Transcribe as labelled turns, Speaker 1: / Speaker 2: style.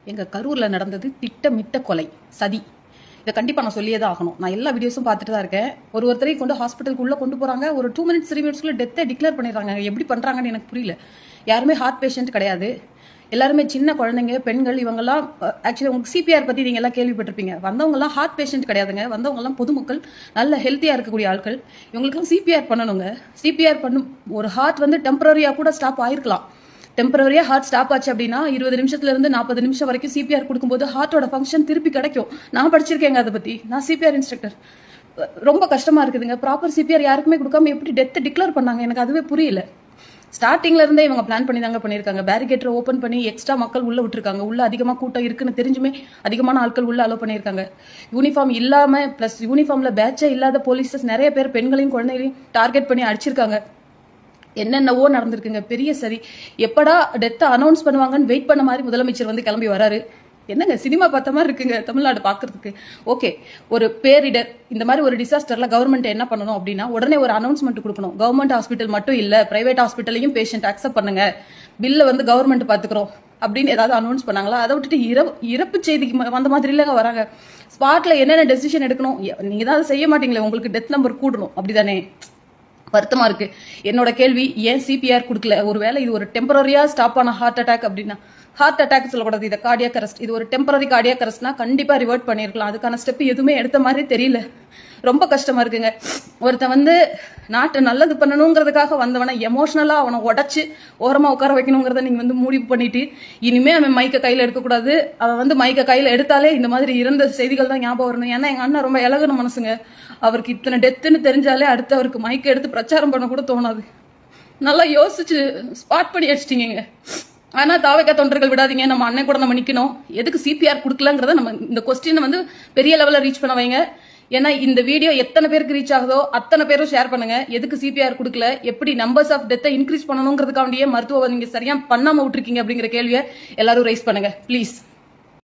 Speaker 1: எங்க கரூர்ல நடந்தது திட்டமிட்ட கொலை, சதி. இதை கண்டிப்பா நான் சொல்லியே தான் ஆகணும். நான் எல்லா வீடியோஸும் பார்த்துட்டு தான் இருக்கேன். ஒருத்தரையும் கொண்டு ஹாஸ்பிட்டலுக்கு உள்ள கொண்டு போறாங்க. ஒரு 2 மினிட்ஸ் 3 மினிட்ஸ்க்குள்ள டெத்தை டிக்ளேர் பண்ணிடுறாங்க. எப்படி பண்றாங்கன்னு எனக்கு புரியல. யாருமே ஹார்ட் பேஷண்ட் கிடையாது. எல்லாருமே சின்ன குழந்தைங்க, பெண்கள். இவங்கெல்லாம் ஆக்சுவலி உங்களுக்கு சிபிஆர் பத்தி நீங்க எல்லாம் கேள்விப்பட்டிருப்பீங்க. வந்தவங்கலாம் ஹார்ட் பேஷண்ட் கிடையாதுங்க. வந்தவங்கலாம் பொதுமக்கள், நல்ல ஹெல்த்தியா இருக்கக்கூடிய ஆட்கள். இவங்களுக்குலாம் சிபிஆர் பண்ணணுங்க. சிபிஆர் பண்ணும் ஒரு ஹார்ட் வந்து டெம்பரரியா கூட ஸ்டாப் ஆயிருக்கலாம். டெம்பரரியா ஹார்ட் ஸ்டாப் ஆச்சு அப்படின்னா 20 நிமிஷத்துல இருந்து 40 நிமிஷம் வரைக்கும் சிபிஆர் கொடுக்கும்போது ஹார்ட்டோட ஃபங்க்ஷன் திருப்பி கிடைக்கும். நான் படிச்சிருக்கேங்க அதை பத்தி. நான் சிபிஆர் இன்ஸ்ட்ரக்டர். ரொம்ப கஷ்டமா இருக்குதுங்க. ப்ராப்பர் சிபிஆர் யாருக்குமே கொடுக்காம எப்படி டெத்தை டிக்ளேர் பண்ணாங்க எனக்கு அதுவே புரியல. ஸ்டார்டிங்ல இருந்தே இவங்க பிளான் பண்ணி தாங்க பண்ணியிருக்காங்க. பேரிகேட்டரை ஓப்பன் பண்ணி எக்ஸ்ட்ரா மக்கள் உள்ள விட்டுருக்காங்க. உள்ள அதிகமா கூட்டம் இருக்குன்னு தெரிஞ்சுமே அதிகமான ஆட்கள் உள்ள அலோவ் பண்ணியிருக்காங்க. யூனிஃபார்ம் இல்லாம பிளஸ் யூனிஃபார்ம்ல பேட்சே இல்லாத போலீசஸ் நிறைய பேர் பெண்களையும் குழந்தைகளையும் டார்கெட் பண்ணி அடிச்சிருக்காங்க. என்னென்னவோ நடந்திருக்குங்க. பெரிய சரி. எப்படா டெத்தை அனௌன்ஸ் பண்ணுவாங்கன்னு வெயிட் பண்ண மாதிரி முதலமைச்சர் வந்து கிளம்பி வராரு. என்னங்க சினிமா பார்த்த மாதிரி இருக்குங்க தமிழ்நாடு பார்க்கறதுக்கு. ஓகே, ஒரு பேரிடர் இந்த மாதிரி ஒரு டிசாஸ்டர்ல கவர்மெண்ட் என்ன பண்ணணும் அப்படின்னா உடனே ஒரு அனௌன்ஸ்மெண்ட் கொடுக்கணும். கவர்மெண்ட் ஹாஸ்பிட்டல் மட்டும் இல்ல, பிரைவேட் ஹாஸ்பிட்டலையும் பேஷண்ட் அக்செப்ட் பண்ணுங்க, பில்ல வந்து கவர்மெண்ட் பாத்துக்கிறோம் அப்படின்னு ஏதாவது அனௌன்ஸ் பண்ணாங்களா? அதை விட்டுட்டு இறப்பு செய்திக்கு வந்த மாதிரி இல்லைங்க வராங்க. ஸ்பாட்ல என்னென்ன டெசிஷன் எடுக்கணும் நீங்க தான் அதை செய்ய மாட்டீங்களே. உங்களுக்கு டெத் நம்பர் கூடணும் அப்படிதானே? வருத்தமா இருக்கு. என்னோட கேள்வி, ஏன் சிபிஆர் கொடுக்கல? ஒருவேளை இது ஒரு டெம்பரரியா ஸ்டாப் ஆன ஹார்ட் அட்டாக் அப்படின்னா, ஹார்ட் அட்டாக் சொல்லக்கூடாது, இதை கார்டியாக் அரெஸ்ட். இது ஒரு டெம்பரரி கார்டியாக் அரெஸ்ட்னா கண்டிப்பா ரிவர்ட் பண்ணிருக்கலாம். அதுக்கான ஸ்டெப் எதுவுமே எடுத்த மாதிரி தெரியல. ரொம்ப கஷ்டமா இருக்குங்க. ஒருத்தன் வந்து நாட்டு நல்லது பண்ணணுங்கிறதுக்காக வந்தவனை எமோஷனலா அவனை உடச்சு ஓரமா உட்கார வைக்கணுங்கிறத நீங்க வந்து முடிவு பண்ணிட்டு இனிமே அவன் மைக்க கையில எடுக்கக்கூடாது. அவன் வந்து மைக்க கையில எடுத்தாலே இந்த மாதிரி இறந்த செய்திகள் தான் ஞாபகம் வரணும். ஏன்னா எங்க அண்ணன் ரொம்ப இலகுன மனசுங்க. அவருக்கு இத்தனை டெத்துன்னு தெரிஞ்சாலே அடுத்து அவருக்கு மைக்க எடுத்து பிரச்சாரம் பண்ண கூட தோணாது. நல்லா யோசிச்சு ஸ்பாட் பண்ணி அடிச்சிட்டீங்க. ஆனா தாவக தொண்டர்கள் விடாதீங்க. நம்ம அண்ணன் கூட நம்ம நிக்கணும். எதுக்கு சிபிஆர் கொடுக்கலங்கிறத நம்ம இந்த கொஸ்டின் வந்து பெரிய லெவலில் ரீச் பண்ண வைங்க. ஏன்னா இந்த வீடியோ எத்தனை பேருக்கு ரீச் ஆகுதோ அத்தனை பேரும் ஷேர் பண்ணுங்க. எதுக்கு சிபிஆர் கொடுக்கல, எப்படி நம்பர்ஸ் ஆஃப் டெத்தை இன்க்ரீஸ் பண்ணணுங்கிறதுக்காண்டியே மருத்துவ நீங்க சரியா பண்ணாம விட்டுருக்கீங்க அப்படிங்கிற கேள்வியை எல்லாரும் ரைஸ் பண்ணுங்க ப்ளீஸ்.